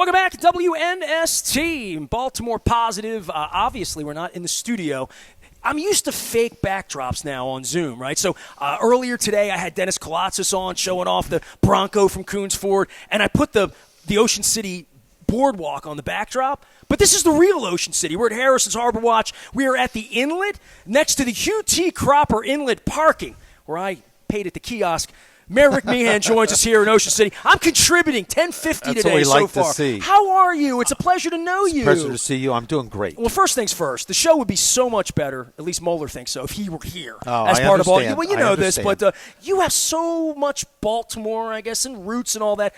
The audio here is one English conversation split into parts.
Welcome back to WNST, Baltimore Positive. Obviously, we're not in the studio. I'm used to fake backdrops now on Zoom, right? So earlier today, I had Dennis Kolatzis on showing off the Bronco from Coons Ford, and I put the Ocean City boardwalk on the backdrop. But this is the real Ocean City. We're at Harrison's Harbor Watch. We are at the inlet next to the Hugh T. Cropper Inlet parking, where I paid at the kiosk. Mayor Rick Meehan joins us here in Ocean City. I'm contributing 1050 That's today what we so like far. to see. How are you? It's a pleasure to know you. It's a pleasure to see you. I'm doing great. Well, first things first. The show would be so much better, at least Moeller thinks so, if he were here Oh, as I part of all. understand. Well, you know I this, understand. but you have so much Baltimore, I guess, and roots and all that.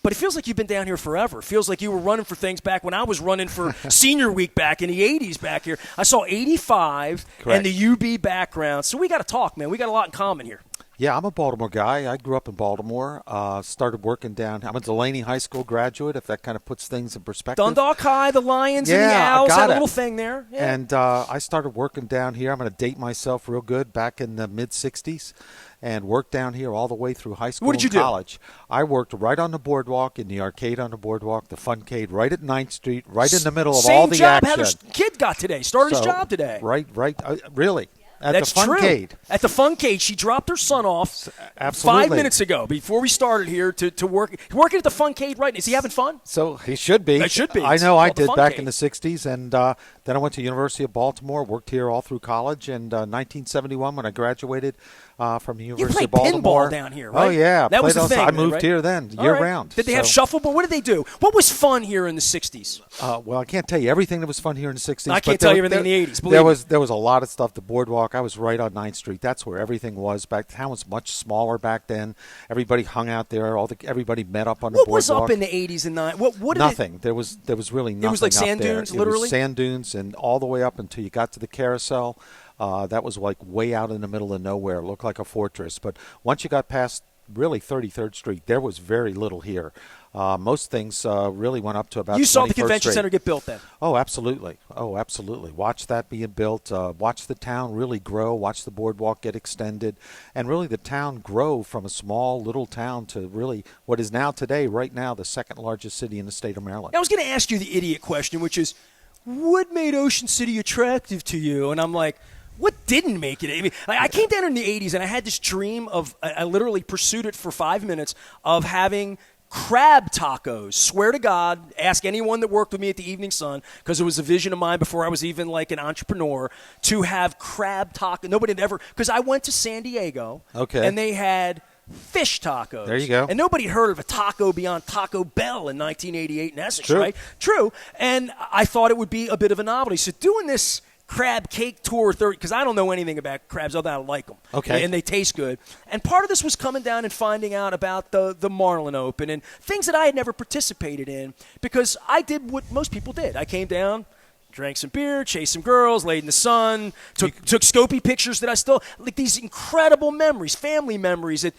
But it feels like you've been down here forever. It feels like you were running for things back when I was running for Senior Week back in the 80s back here. I saw 85 Correct. and the UB background. So we got to talk, man. We got a lot in common here. Yeah, I'm a Baltimore guy. I grew up in Baltimore. Started working down. I'm a Delaney High School graduate, if that kind of puts things in perspective. Dundalk High, the Lions and the Yeah, Owls got had a it. little thing there. Yeah. And I started working down here. I'm going to date myself real good, back in the mid-'60s, and worked down here all the way through high school What did you and do? college. I worked right on the boardwalk, in the arcade on the boardwalk, the Funcade, right at 9th Street, right in the middle of all the Same job action. Heather's kid got today. Started his So, job today. Right. Really? At That's the Funcade. true. At the Funcade, she dropped her son off Absolutely. 5 minutes ago before we started here to work. Working at the Funcade right now. Is he having fun? So he should be. It should be. I It's know I called the did back Funcade. in the 60s, and then I went to University of Baltimore, worked here all through college, and 1971 when I graduated from the University of played Baltimore. pinball down here, right? Oh, yeah. That was Played the thing I then, moved right? here then, All year-round. right. Did they have So, shuffleboard? What did they do? What was fun here in the 60s? well, I can't tell you everything that was fun here in the 60s. I can't but tell you there- everything in the 80s, believe There me. was a lot of stuff. The boardwalk, I was right on 9th Street. That's where everything was. Back town was much smaller back then. Everybody hung out there. Everybody met up on the What boardwalk. was up in the 80s and 90s? What did Nothing. There was really nothing. was like up sand there. dunes, It literally? was sand dunes, and all the way up until you got to the carousel. That was like way out in the middle of nowhere. It looked like a fortress. But once you got past really 33rd Street, there was very little here. Most things really went up to about. You saw the 21st convention Street. center get built then? Oh, absolutely. Watch that being built. Watch the town really grow. Watch the boardwalk get extended. And really the town grow from a small little town to really what is now today, right now, the second largest city in the state of Maryland. I was going to ask you the idiot question, which is, what made Ocean City attractive to you? And I'm like, what didn't make it? I mean, I came down in the 80s, and I had this dream of, I literally pursued it for 5 minutes, of having crab tacos. Swear to God, ask anyone that worked with me at the Evening Sun, because it was a vision of mine before I was even like an entrepreneur, to have crab tacos. Nobody had ever, because I went to San Diego, Okay. and they had fish tacos. There you go. And nobody heard of a taco beyond Taco Bell in 1988 in Essex, True. right? True. And I thought it would be a bit of a novelty. So doing this crab cake tour, because I don't know anything about crabs other than I like them. Okay. And they taste good. And part of this was coming down and finding out about the Marlin Open and things that I had never participated in, because I did what most people did. I came down, drank some beer, chased some girls, laid in the sun, took Scopy pictures that I still, like these incredible memories, family memories at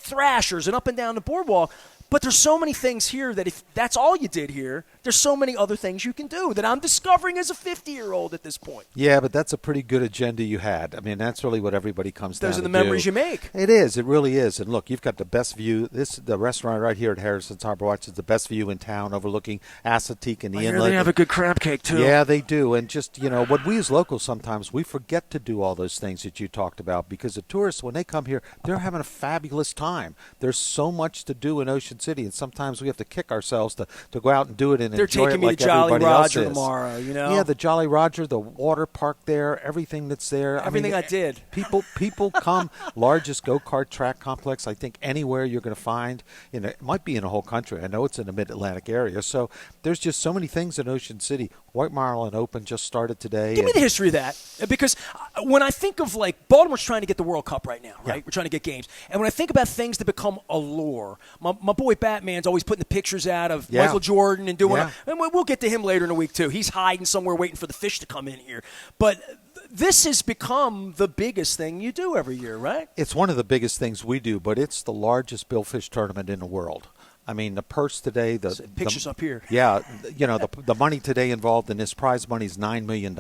Thrashers and up and down the boardwalk. But there's so many things here that if that's all you did here, there's so many other things you can do that I'm discovering as a 50-year-old at this point. Yeah, but that's a pretty good agenda you had. I mean, that's really what everybody comes down to. Those are the do. memories you make. It is. It really is. And look, you've got the best view. The restaurant right here at Harrison's Harbor Watch is the best view in town, overlooking Assateague and the inlet. They have a good crab cake, too. Yeah, they do. And just, what we as locals sometimes, we forget to do all those things that you talked about, because the tourists, when they come here, they're having a fabulous time. There's so much to do in Ocean City, and sometimes we have to kick ourselves to go out and do it and They're enjoy taking it me like to Jolly everybody else Roger is. tomorrow, Yeah, the Jolly Roger, the water park there, everything that's there. Everything I did. People come, largest go-kart track complex, I think, anywhere you're going to find. It might be in the whole country. I know it's in the mid-Atlantic area. So there's just so many things in Ocean City. White Marlin Open just started today. Give me the history of that, because when I think of, like, Baltimore's trying to get the World Cup right now, right? Yeah. We're trying to get games. And when I think about things that become allure, my boy Batman's always putting the pictures out of Yeah. Michael Jordan and doing Yeah. and we'll get to him later in the week, too. He's hiding somewhere waiting for the fish to come in here. But this has become the biggest thing you do every year, right? It's one of the biggest things we do, but it's the largest billfish tournament in the world. I mean, the purse today, Pictures up here. Yeah, the money today involved in this prize money is $9 million.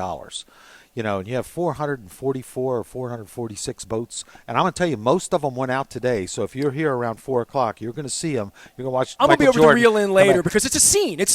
and you have 444 or 446 boats. And I'm going to tell you, most of them went out today. So if you're here around 4 o'clock, you're going to see them. You're going to watch. I'm going to be over Jordan to reel in later because it's a scene. It's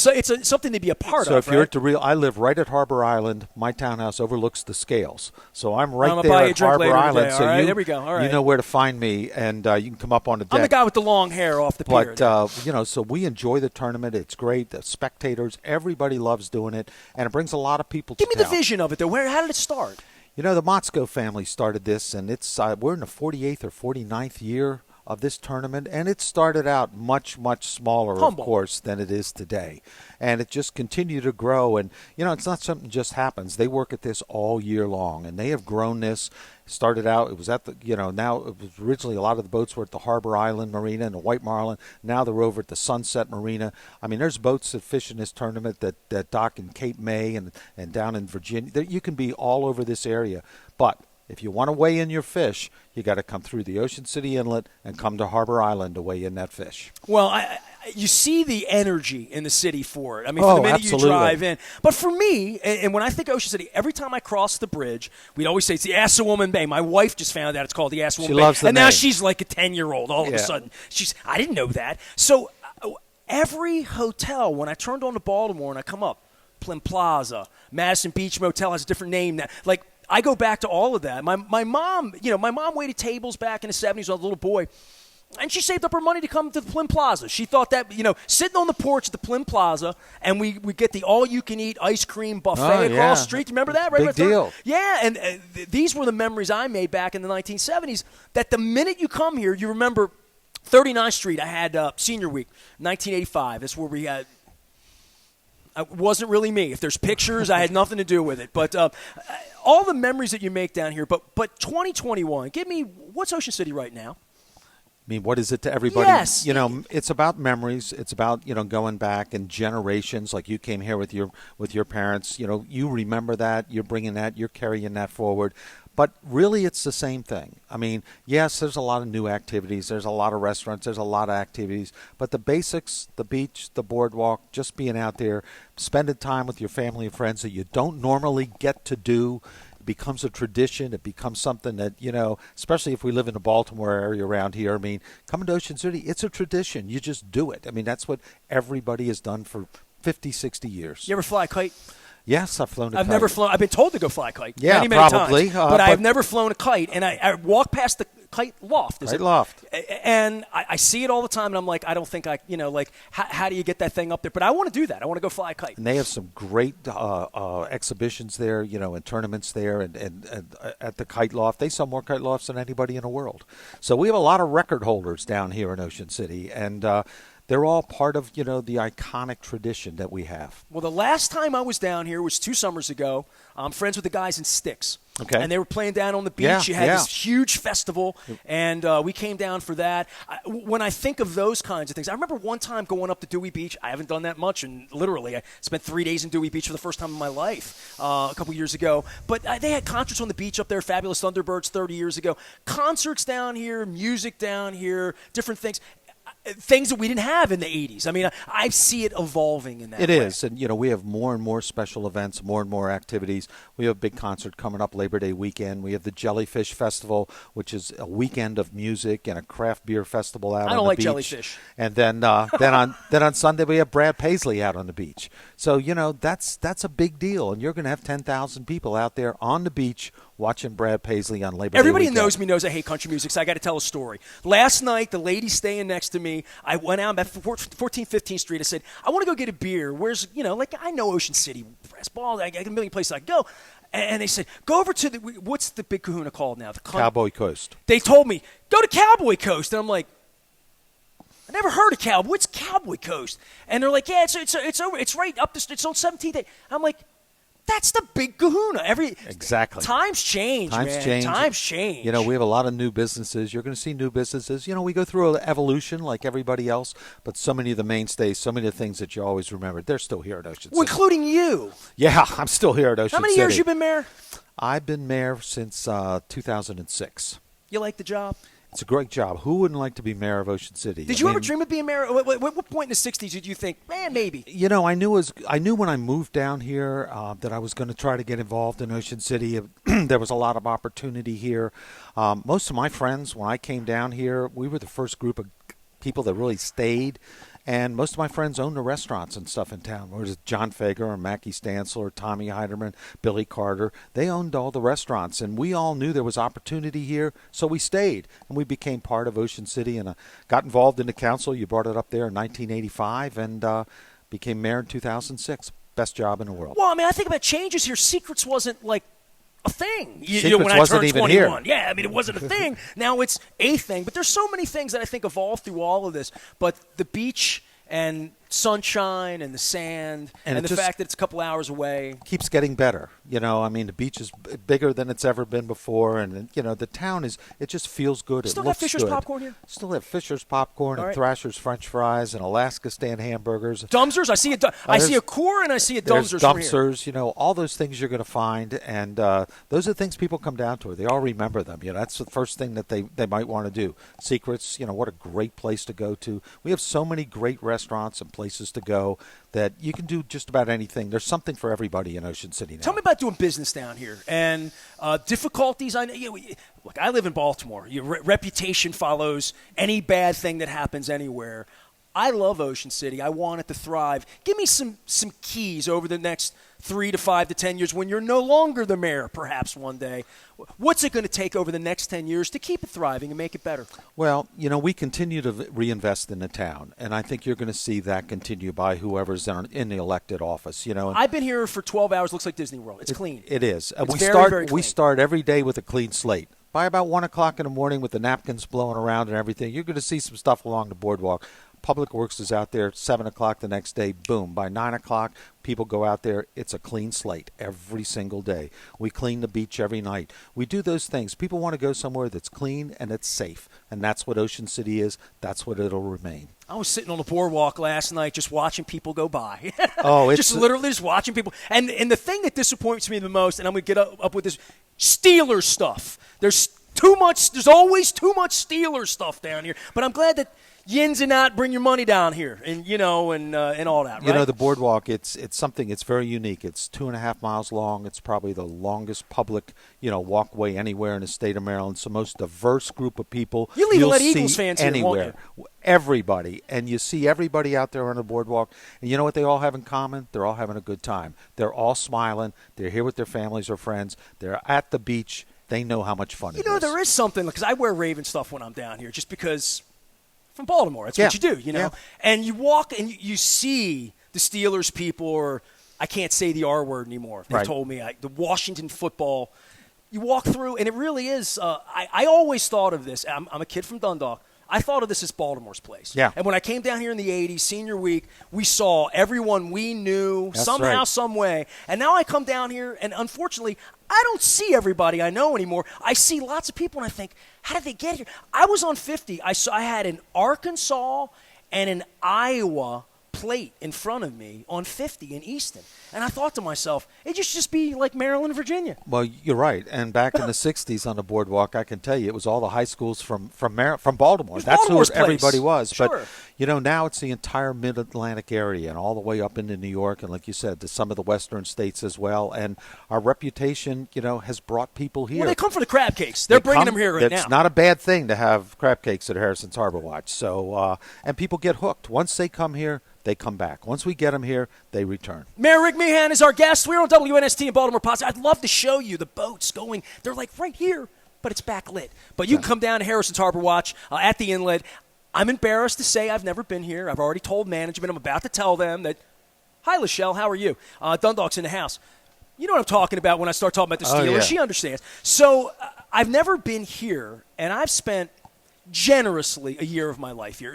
something to be a part of. So if you're at the reel, I live right at Harbor Island. My townhouse overlooks the scales. So I'm right there at Harbor Island. So there we go. All right. You know where to find me, and you can come up on the deck. I'm the guy with the long hair off the pier. But, so we enjoy the tournament. It's great. The spectators, everybody loves doing it, and it brings a lot of people to town. Give me the vision of it, though. How did it start? The Motzko family started this, and we're in the 48th or 49th year of this tournament, and it started out much, much smaller, Humble. of course, than it is today. And it just continued to grow, and, it's not something that just happens. They work at this all year long, and they have grown this. Started out, it was at the, now it was originally a lot of the boats were at the Harbor Island Marina and the White Marlin. Now they're over at the Sunset Marina. I mean, there's boats that fish in this tournament that dock in Cape May and down in Virginia. You can be all over this area. But if you want to weigh in your fish, you got to come through the Ocean City Inlet and come to Harbor Island to weigh in that fish. Well, you see the energy in the city for it. I mean, from the minute absolutely. You drive in. But for me, and when I think Ocean City, every time I cross the bridge, we'd always say it's the Assawoman Bay. My wife just found out it's called the Assawoman Bay. She loves the name. Now name. she's like a 10-year-old all of a sudden. I didn't know that. So every hotel, when I turned on to Baltimore and I come up, Plim Plaza, Madison Beach Motel has a different name now. Like, I go back to all of that. My mom, my mom waited tables back in the 70s as a little boy. And she saved up her money to come to the Plim Plaza. She thought that, sitting on the porch at the Plim Plaza, and we get the all-you-can-eat ice cream buffet across the street. You remember that? Right? Big deal. Yeah, and these were the memories I made back in the 1970s, that the minute you come here, you remember 39th Street. I had Senior Week, 1985. That's where we had – it wasn't really me. If there's pictures, I had nothing to do with it. But all the memories that you make down here. But 2021, give me – what's Ocean City right now? I mean, what is it to everybody? Yes. It's about memories. It's about, going back in generations. Like you came here with your parents. You remember that. You're bringing that. You're carrying that forward. But really, it's the same thing. I mean, yes, there's a lot of new activities. There's a lot of restaurants. There's a lot of activities. But the basics, the beach, the boardwalk, just being out there, spending time with your family and friends that you don't normally get to do, becomes a tradition. It becomes something that, especially if we live in the Baltimore area around here. I mean, coming to Ocean City, it's a tradition. You just do it. I mean, that's what everybody has done for 50, 60 years. You ever fly a kite? Yes, I've flown a kite. I've never flown. I've been told to go fly a kite. Yeah, many probably. times. But I've never flown a kite. And I walk past the kite loft. Loft. And I see it all the time, and I'm like, I don't think how do you get that thing up there? But I want to do that. I want to go fly a kite. And they have some great exhibitions there, and tournaments there, and at the kite loft. They sell more kite lofts than anybody in the world. So we have a lot of record holders down here in Ocean City, and they're all part of, the iconic tradition that we have. Well, the last time I was down here was 2 summers ago. I'm friends with the guys in Styx. Okay. And they were playing down on the beach. Yeah, you had this huge festival, and we came down for that. When I think of those kinds of things, I remember one time going up to Dewey Beach. I haven't done that much, and literally I spent 3 days in Dewey Beach for the first time in my life a couple years ago. But they had concerts on the beach up there, Fabulous Thunderbirds 30 years ago. Concerts down here, music down here, different things. Things that we didn't have in the 80s. I mean, I see it evolving in that way. It is. And, we have more and more special events, more and more activities. We have a big concert coming up Labor Day weekend. We have the Jellyfish Festival, which is a weekend of music and a craft beer festival out on the beach. I don't like jellyfish. And then on Sunday we have Brad Paisley out on the beach. So, that's a big deal. And you're going to have 10,000 people out there on the beach watching Brad Paisley on Labor Day Everybody weekend. who knows me knows I hate country music, so I got to tell a story. Last night, the lady staying next to me, I went out at 14th, 15th Street. I said, I want to go get a beer. Where's, I know Ocean City, Brass Ball, I got a million places I go. And they said, go over to what's the big kahuna called now? Cowboy Coast. They told me, go to Cowboy Coast. And I'm like, I never heard of Cowboy. What's Cowboy Coast? And they're like, yeah, it's over. It's right up it's on 17th. I'm like, that's the big kahuna. Exactly. Times change, man. Times change. We have a lot of new businesses. You're going to see new businesses. We go through an evolution like everybody else, but so many of the mainstays, so many of the things that you always remember, they're still here at Ocean City. Including you. Yeah, I'm still here at Ocean City. How many years you been mayor? I've been mayor since 2006. You like the job? It's a great job. Who wouldn't like to be mayor of Ocean City? Did you ever dream of being mayor? What point in the 60s did you think, man, maybe? You know, I knew when I moved down here that I was going to try to get involved in Ocean City. There was a lot of opportunity here. Most of my friends, when I came down here, we were the first group of people that really stayed. And most of my friends owned the restaurants and stuff in town. Whether it was John Fager or Mackie Stansler, Tommy Heiderman, Billy Carter. They owned all the restaurants. And we all knew there was opportunity here, so we stayed. And we became part of Ocean City and got involved in the council. You brought it up there in 1985 and became mayor in 2006. Best job in the world. Well, I mean, I think about changes here. Secrets wasn't like a thing. Secrets when I wasn't turned even 21. here. Yeah, I mean, it wasn't a thing. Now it's a thing. But there's so many things that I think evolved through all of this. But the beach and sunshine and the sand and the fact that it's a couple hours away. Keeps getting better. You know, I mean, the beach is bigger than it's ever been before. And, you know, the town it just feels good. Still it looks got Fisher's good. popcorn here? Still have Fisher's popcorn and Thrasher's French fries and Alaska Stand hamburgers. Dumpsters? I see a Core and I see a Dumpsters from here. Dumpsters, you know, all those things you're going to find. And those are the things people come down to. They all remember them. You know, that's the first thing that they might want to do. Secrets, you know, what a great place to go to. We have so many great restaurants and places to go that you can do just about anything. There's something for everybody in Ocean City now. Tell me about doing business down here and difficulties. I know, look, I live in Baltimore. Your reputation follows any bad thing that happens anywhere. I love Ocean City. I want it to thrive. Give me some keys over the next 3 to 5 to 10 years when you're no longer the mayor, perhaps one day. What's it going to take over the next 10 years to keep it thriving and make it better? Well, you know, we continue to reinvest in the town, and I think you're going to see that continue by whoever's in the elected office. You know, I've been here for 12 hours. Looks like Disney World. It's clean. It is. It's very clean. We start every day with a clean slate. By about 1 o'clock in the morning, with the napkins blowing around and everything, you're going to see some stuff along the boardwalk. Public Works is out there 7 o'clock the next day. Boom. By 9 o'clock, people go out there. It's a clean slate every single day. We clean the beach every night. We do those things. People want to go somewhere that's clean and it's safe. And that's what Ocean City is. That's what it'll remain. I was sitting on the boardwalk last night just watching people go by. Oh, it's literally just watching people. And the thing that disappoints me the most, and I'm going to get up with this, Steelers stuff. There's always too much Steelers stuff down here. But I'm glad that yins and out bring your money down here, and and all that. Right? You know, the boardwalk. It's something. It's very unique. It's 2.5 miles long. It's probably the longest public walkway anywhere in the state of Maryland. It's the most diverse group of people you'll even let Eagles fans anywhere. Here, won't you? Everybody, and you see everybody out there on the boardwalk, and you know what they all have in common? They're all having a good time. They're all smiling. They're here with their families or friends. They're at the beach. They know how much fun it is. You know, there is something, because I wear Raven stuff when I'm down here, just because from Baltimore. That's what you do, you know. Yeah. And you walk and you see the Steelers people, or I can't say the R word anymore. They told me the Washington football. You walk through, and it really is. I always thought of this. I'm a kid from Dundalk. I thought of this as Baltimore's place. Yeah. And when I came down here in the 80s, senior week, we saw everyone we knew somehow, some way. And now I come down here, and unfortunately, I don't see everybody I know anymore. I see lots of people, and I think, how did they get here? I was on 50. I had an Arkansas and an Iowa plate in front of me on 50 in Easton. And I thought to myself, it just be like Maryland, Virginia. Well, you're right. And back in the 60s on the boardwalk, I can tell you, it was all the high schools from Baltimore. That's who everybody was. Sure. But, now it's the entire mid-Atlantic area and all the way up into New York and, like you said, to some of the western states as well. And our reputation, has brought people here. Well, they come for the crab cakes. They're bringing them here right now. It's not a bad thing to have crab cakes at Harrison's Harbor Watch. So, and people get hooked. Once they come here, they come back. Once we get them here, they return. Mayor Rick Meehan is our guest. We're on WNST in Baltimore Positive. I'd love to show you the boats going. They're like right here, but it's backlit. But you can come down to Harrison's Harbor Watch at the inlet. I'm embarrassed to say I've never been here. I've already told management. I'm about to tell them that, hi, Lachelle, how are you? Dundalk's in the house. You know what I'm talking about when I start talking about the Steelers. Yeah. She understands. So I've never been here, and I've spent generously a year of my life here.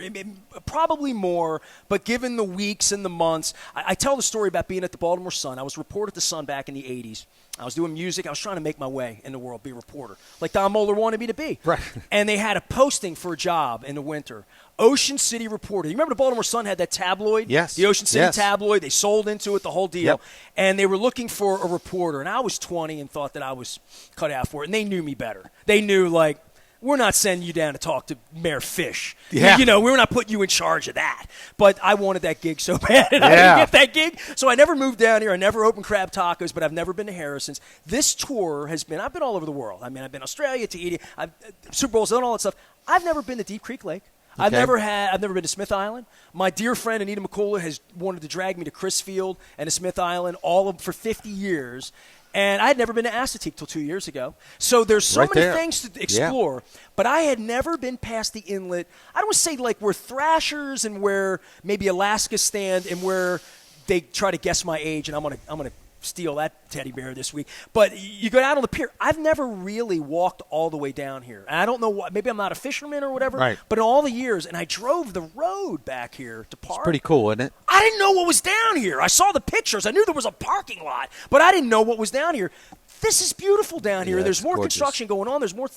Probably more, but given the weeks and the months, I tell the story about being at the Baltimore Sun. I was a reporter at the Sun back in the 80s. I was doing music. I was trying to make my way in the world, be a reporter, like Don Moeller wanted me to be. Right. And they had a posting for a job in the winter. Ocean City reporter. You remember the Baltimore Sun had that tabloid? Yes. The Ocean City tabloid. They sold into it, the whole deal. Yep. And they were looking for a reporter. And I was 20 and thought that I was cut out for it. And they knew me better. They knew, like, we're not sending you down to talk to Mayor Fish. Yeah. We're not putting you in charge of that. But I wanted that gig so bad, and I didn't get that gig. So I never moved down here. I never opened Crab Tacos, but I've never been to Harrison's. This tour has been, I've been all over the world. I mean, I've been Australia, Tahiti, Super Bowls, done all that stuff. I've never been to Deep Creek Lake. Okay. I've never been to Smith Island. My dear friend Anita McCullough has wanted to drag me to Crisfield and to Smith Island for 50 years. And I had never been to Assateague till 2 years ago. So there's so many things to explore. Yeah. But I had never been past the inlet. I don't want to say like where Thrashers and where maybe Alaska stand and where they try to guess my age, and I'm gonna steal that teddy bear this week. But you go out on the pier. I've never really walked all the way down here. And I don't know what. Maybe I'm not a fisherman or whatever. Right. But in all the years, and I drove the road back here to park. It's pretty cool, isn't it? I didn't know what was down here. I saw the pictures. I knew there was a parking lot, but I didn't know what was down here. This is beautiful down here. Yeah, There's more gorgeous. construction going on. There's more.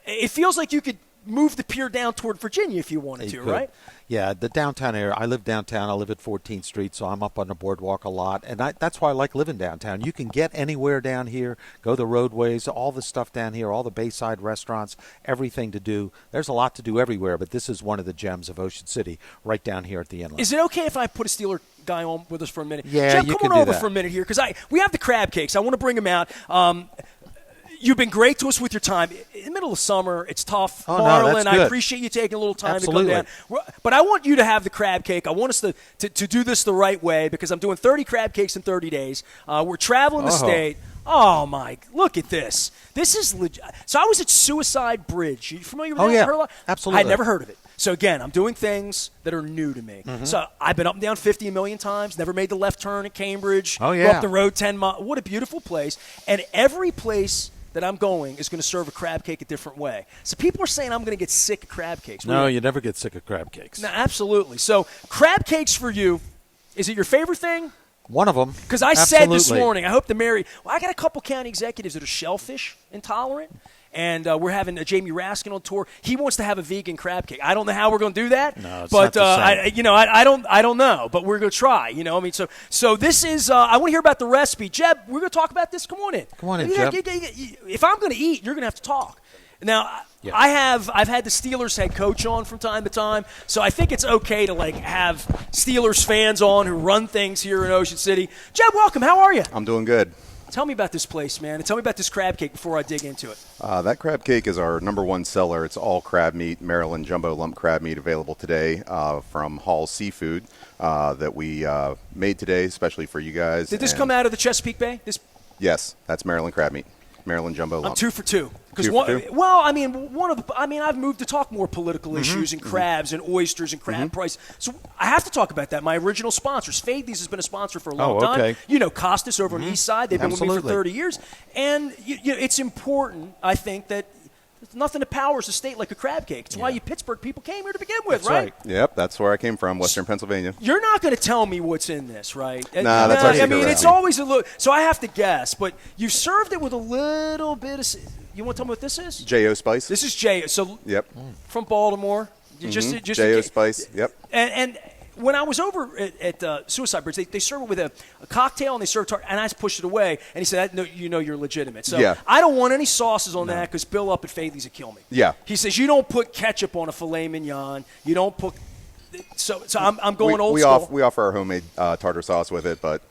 It feels like you could move the pier down toward Virginia if you wanted to, right? Yeah, the downtown area. I live downtown. I live at 14th Street, so I'm up on the boardwalk a lot. And that's why I like living downtown. You can get anywhere down here, go the roadways, all the stuff down here, all the Bayside restaurants, everything to do. There's a lot to do everywhere, but this is one of the gems of Ocean City, right down here at the inlet. Is it okay if I put a Steeler guy on with us for a minute? Yeah, Jeff, you come can on do over that. for a minute here, because we have the crab cakes. I want to bring them out. You've been great to us with your time. In the middle of summer, it's tough. Oh, no, Marlon, that's I good. appreciate you taking a little time Absolutely. to come down. But I want you to have the crab cake. I want us to do this the right way, because I'm doing 30 crab cakes in 30 days. We're traveling the state. Oh, Mike, look at this. This is legit. So I was at Suicide Bridge. You familiar with that? Yeah, Heard of it? absolutely. I had never heard of it. So, again, I'm doing things that are new to me. Mm-hmm. So I've been up and down 50 a million times, never made the left turn at Cambridge. Oh, yeah. Go up the road 10 miles. What a beautiful place. And every place that I'm going is going to serve a crab cake a different way. So people are saying I'm going to get sick of crab cakes. No, you never get sick of crab cakes. No, absolutely. So crab cakes for you, is it your favorite thing? One of them. Because I said this morning, I hope to marry. Well, I got a couple county executives that are shellfish intolerant, and we're having Jamie Raskin on tour. He wants to have a vegan crab cake. I don't know how we're going to do that. No, it's but not the same. I don't know. But we're going to try. So this is. I want to hear about the recipe. Jeb, we're going to talk about this. Come on in. Come on in, Jeb. If I'm going to eat, you're going to have to talk. Now, Yeah. I've had the Steelers head coach on from time to time, so I think it's okay to have Steelers fans on who run things here in Ocean City. Jeb, welcome. How are you? I'm doing good. Tell me about this place, man, and tell me about this crab cake before I dig into it. That crab cake is our #1 seller. It's all crab meat, Maryland jumbo lump crab meat, available today from Hall's Seafood that we made today, especially for you guys. Did this come out of the Chesapeake Bay? Yes, that's Maryland crab meat, Maryland jumbo lump. I'm 2 for 2. Two for two? Well, I've moved to talk more political issues and crabs and oysters and crab price. So I have to talk about that. My original sponsors, Faithley's has been a sponsor for a long time. Okay. You know, Costas over on the east side. They've been with me for Absolutely. 30 years. And it's important, I think, that there's nothing that powers a state like a crab cake. It's why you Pittsburgh people came here to begin with, That's right? Yep, that's where I came from, Western Pennsylvania. You're not going to tell me what's in this, right? Nah, that's our secret it's recipe. always a little. So I have to guess, but you served it with a little bit of. You want to tell me what this is? J.O. Spice. This is J. So Yep. from Baltimore. You just J.O. Spice. Yep. And when I was over at Suicide Bridge, they serve it with a cocktail and they serve and I just pushed it away. And he said, "No, you're legitimate." So Yeah. I don't want any sauces on that because Bill up at Faithley's would kill me. Yeah. He says you don't put ketchup on a filet mignon. You don't put. So I'm going old school. We offer our homemade tartar sauce with it, but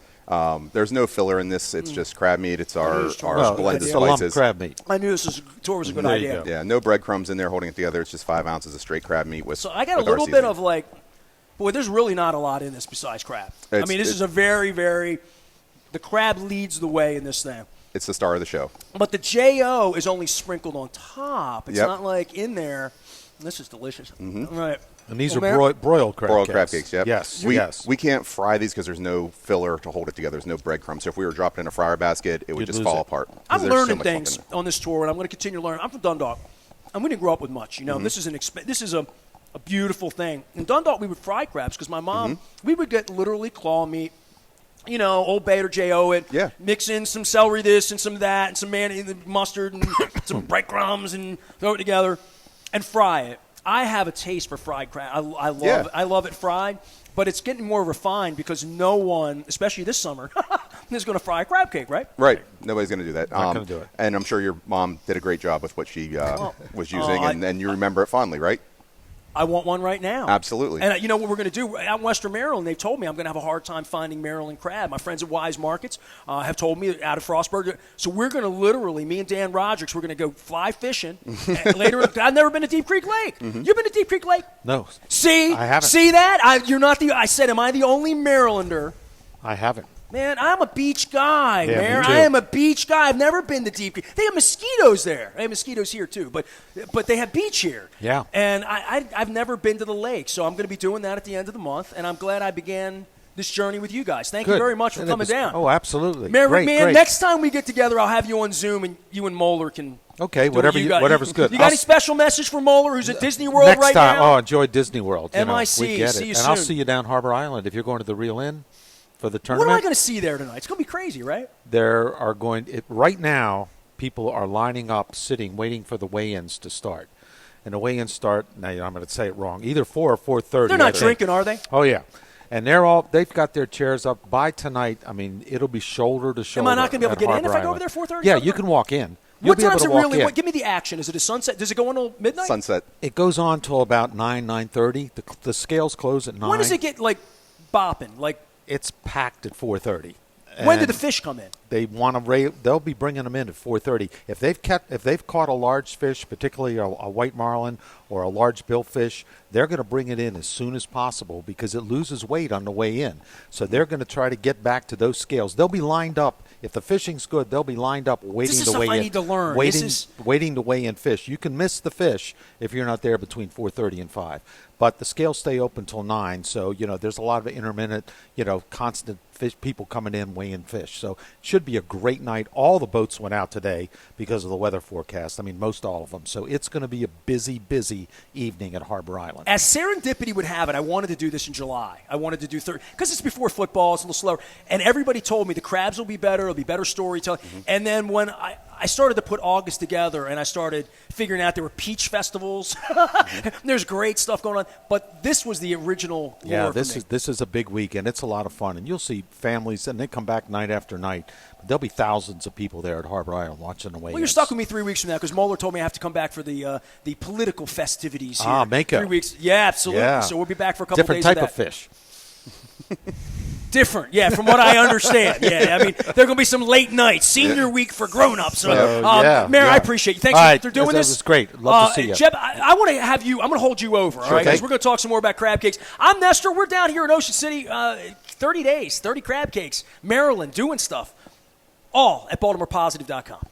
there's no filler in this. It's just crab meat. It's our blend of it's a lump spices. crab meat. I knew tour was a good There you idea. go. Yeah, no breadcrumbs in there holding it together. It's just 5 ounces of straight crab meat with. So I got a with our little bit seasoning. of boy, there's really not a lot in this besides crab. It's- This is a very, very. The crab leads the way in this thing. It's the star of the show. But the J.O. is only sprinkled on top. It's Yep. not like in there. This is delicious. Mm-hmm. Right. And these Well, are broiled crab Broiled cakes. crab cakes, yep. Yes, We can't fry these because there's no filler to hold it together. There's no breadcrumbs. So if we were dropping in a fryer basket, it would You'd just lose fall it. apart. 'cause I'm there's so learning much lump things in there. on this tour, and I'm going to continue to learn. I'm from Dundalk, and we didn't grow up with much. This is this is a beautiful thing. In Dundalk, we would fry crabs because my mom, we would get literally claw meat. Old Bay or J.O. it. Yeah. Mix in some celery this and some that and some mustard and some breadcrumbs and throw it together and fry it. I have a taste for fried crab. I love it fried, but it's getting more refined because no one, especially this summer, is going to fry a crab cake, right? Right. Nobody's going to do that. Not going to do it. And I'm sure your mom did a great job with what she was using, and you remember it fondly, right? I want one right now. Absolutely. And you know what we're going to do? Out in Western Maryland, they've told me I'm going to have a hard time finding Maryland crab. My friends at Wise Markets have told me out of Frostburg. So we're going to literally, me and Dan Roderick, we're going to go fly fishing. Later, I've never been to Deep Creek Lake. Mm-hmm. You've been to Deep Creek Lake? No. See? I haven't. See that? You're not the. I said, am I the only Marylander? I haven't. Man, I'm a beach guy, Yeah, man. me too. I am a beach guy. I've never been to Deep Creek. They have mosquitoes there. They have mosquitoes here, too. But they have beach here. Yeah. And I've never been to the lake, so I'm going to be doing that at the end of the month, and I'm glad I began this journey with you guys. Thank you very much for coming down. Oh, absolutely. Man, Great. next time we get together, I'll have you on Zoom, and you and Moeller can Okay, do what you got. whatever's good. You got any special message for Moeller, who's at Disney World Next right time, now? enjoy Disney World. You know, MIC, we get see it. you And I'll soon. see you down Harbor Island if you're going to the Real Inn for the What tournament. am I going to see there tonight? It's going to be crazy, right? There are right now, people are lining up, waiting for the weigh-ins to start. And the weigh-ins start, now I'm going to say it wrong, either 4 or 4:30. They're not drinking, are they? Oh, yeah. And they've got their chairs up. By tonight, I mean, it'll be shoulder to shoulder. Am I not going to be able to get in if I go over Harbor there 4:30? Island. Yeah, you can walk in. You'll What be able time's to it walk really? in. Give me the action. Is it a sunset? Does it go until midnight? Sunset. It goes on till about 9:30. The scales close at 9. When does it get, bopping? It's packed at 4:30. When do And the fish come in? They want to they'll be bringing them in at 4:30. If they've caught a large fish, particularly a white marlin or a large billfish, they're going to bring it in as soon as possible because it loses weight on the way in. So they're going to try to get back to those scales. They'll be lined up. If the fishing's good, they'll be lined up waiting This is to stuff weigh I in. need to learn. Waiting to weigh in fish. You can miss the fish if you're not there between 4:30 and 5. But the scales stay open till 9, so there's a lot of intermittent, constant fish people coming in weighing fish. So it should be a great night. All the boats went out today because of the weather forecast. I mean, most all of them. So it's going to be a busy, busy evening at Harbor Island. As serendipity would have it, I wanted to do this in July. I wanted to do because it's before football, it's a little slower. And everybody told me the crabs will be better, it'll be better storytelling. Mm-hmm. And then when I started to put August together and I started figuring out there were peach festivals. There's great stuff going on. But this was the original lure Yeah, for me. this is a big weekend. It's a lot of fun. And you'll see families, and they come back night after night. But there'll be thousands of people there at Harbor Island watching the weigh-ins. Well, you're stuck with me 3 weeks from now because Moeller told me I have to come back for the political festivities here. Mako. 3 weeks. Yeah, absolutely. Yeah. So we'll be back for a couple Different days type of of that. fish. Different, yeah, from what I understand. Yeah, I mean, there are going to be some late nights, senior week for grown-ups. Mayor, I appreciate you. Thanks for doing this. That was great. Love to see you. Jeb, I want to have you, I'm going to hold you over, all right? Because we're going to talk some more about crab cakes. I'm Nestor. We're down here in Ocean City, 30 days, 30 crab cakes, Maryland, doing stuff. All at BaltimorePositive.com.